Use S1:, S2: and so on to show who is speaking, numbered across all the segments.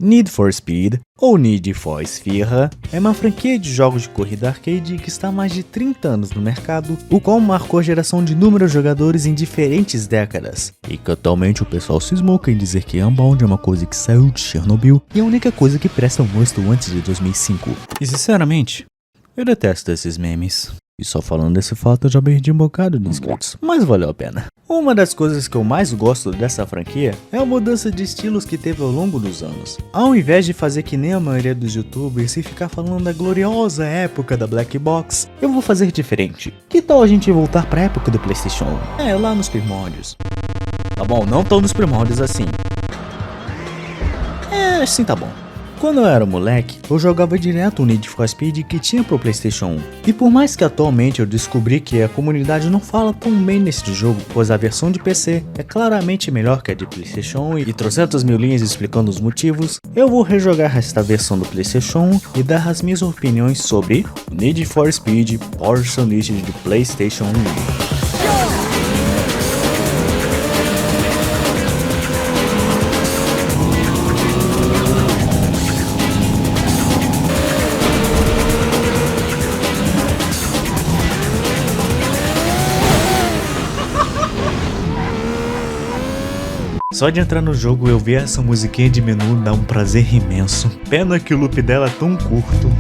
S1: Need for Speed, ou Need for Speed, é uma franquia de jogos de corrida arcade que está há mais de 30 anos no mercado, o qual marcou a geração de inúmeros jogadores em diferentes décadas, e que atualmente o pessoal se esmoca em dizer que Unbound é uma coisa que saiu de Chernobyl e a única coisa que presta gosto antes de 2005. E sinceramente, eu detesto esses memes. E só falando desse fato eu já perdi um bocado de inscritos, mas valeu a pena. Uma das coisas que eu mais gosto dessa franquia é a mudança de estilos que teve ao longo dos anos. Ao invés de fazer que nem a maioria dos youtubers e ficar falando da gloriosa época da Black Box, eu vou fazer diferente. Que tal a gente voltar pra época do PlayStation 1? Lá nos primórdios. Tá bom, não tão nos primórdios assim. Assim tá bom. Quando eu era moleque, eu jogava direto o Need for Speed que tinha pro PlayStation 1. E por mais que atualmente eu descobri que a comunidade não fala tão bem nesse jogo, pois a versão de PC é claramente melhor que a de PlayStation 1 e 300 mil linhas explicando os motivos, eu vou rejogar esta versão do PlayStation 1 e dar as minhas opiniões sobre Need for Speed Force Unleashed do PlayStation 1. Só de entrar no jogo eu ver essa musiquinha de menu dá um prazer imenso. Pena que o loop dela é tão curto.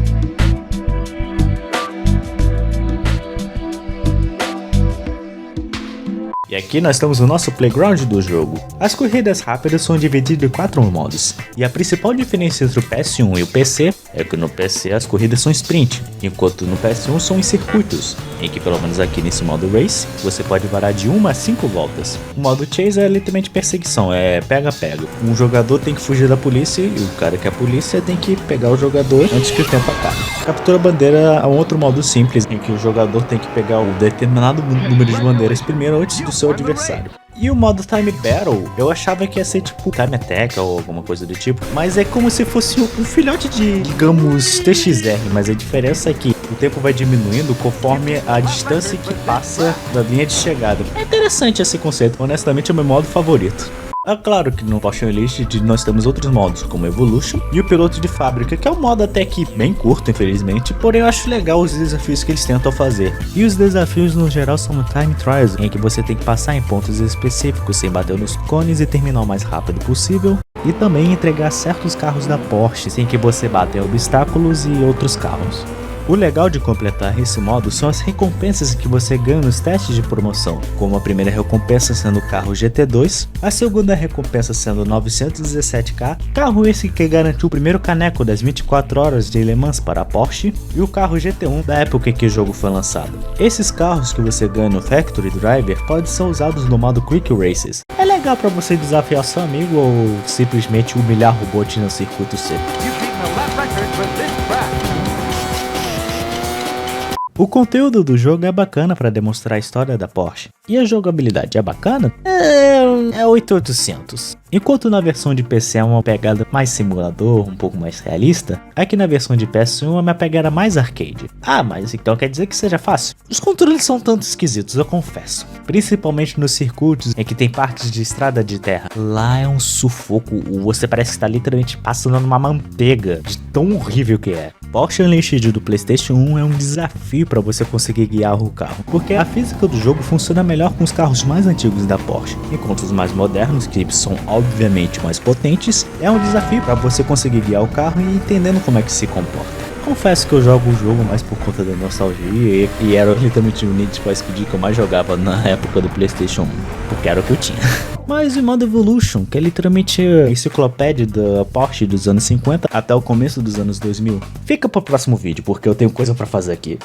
S1: E aqui nós temos o nosso playground do jogo. As corridas rápidas são divididas em 4 modos, e a principal diferença entre o PS1 e o PC é que no PC as corridas são sprint, enquanto no PS1 são em circuitos, em que pelo menos aqui nesse modo Race, você pode varar de 1 a 5 voltas. O modo Chase é literalmente perseguição, é pega-pega. Um jogador tem que fugir da polícia e o cara que é a polícia tem que pegar o jogador antes que o tempo acabe. Captura bandeira é um outro modo simples, em que o jogador tem que pegar o determinado número de bandeiras primeiro antes do seu adversário. E o modo Time Battle, eu achava que ia ser tipo Time Attack ou alguma coisa do tipo, mas é como se fosse um filhote de, digamos, TXR, mas a diferença é que o tempo vai diminuindo conforme a distância que passa da linha de chegada. É interessante esse conceito, honestamente é o meu modo favorito. É claro que no Force Unleashed nós temos outros modos, como Evolution e o Piloto de Fábrica, que é um modo até que bem curto, infelizmente, porém eu acho legal os desafios que eles tentam fazer. E os desafios no geral são Time Trials, em que você tem que passar em pontos específicos sem bater nos cones e terminar o mais rápido possível, e também entregar certos carros da Porsche sem que você bata em obstáculos e outros carros. O legal de completar esse modo são as recompensas que você ganha nos testes de promoção, como a primeira recompensa sendo o carro GT2, a segunda recompensa sendo 917k, carro esse que garantiu o primeiro caneco das 24 horas de Le Mans para a Porsche, e o carro GT1 da época em que o jogo foi lançado. Esses carros que você ganha no Factory Driver podem ser usados no modo Quick Races. É legal para você desafiar seu amigo ou simplesmente humilhar robôs no circuito seco. O conteúdo do jogo é bacana para demonstrar a história da Porsche, e a jogabilidade é bacana? É 8800. Enquanto na versão de PC é uma pegada mais simulador, um pouco mais realista, aqui na versão de PS1 é uma pegada mais arcade. Mas então quer dizer que seja fácil? Os controles são tanto esquisitos, eu confesso. Principalmente nos circuitos em que tem partes de estrada de terra. Lá é um sufoco, você parece que está literalmente passando numa manteiga, de tão horrível que é. Force Unleashed do PlayStation 1 é um desafio para você conseguir guiar o carro, porque a física do jogo funciona melhor com os carros mais antigos da Porsche, enquanto os mais modernos, que são obviamente mais potentes, é um desafio para você conseguir guiar o carro e entendendo como é que se comporta. Confesso que eu jogo o jogo mais por conta da nostalgia e era literalmente o Need for Speed que eu mais jogava na época do PlayStation 1, porque era o que eu tinha. Mas o modo Evolution, que é literalmente a enciclopédia da Porsche dos anos 50 até o começo dos anos 2000, fica pro próximo vídeo, porque eu tenho coisa pra fazer aqui.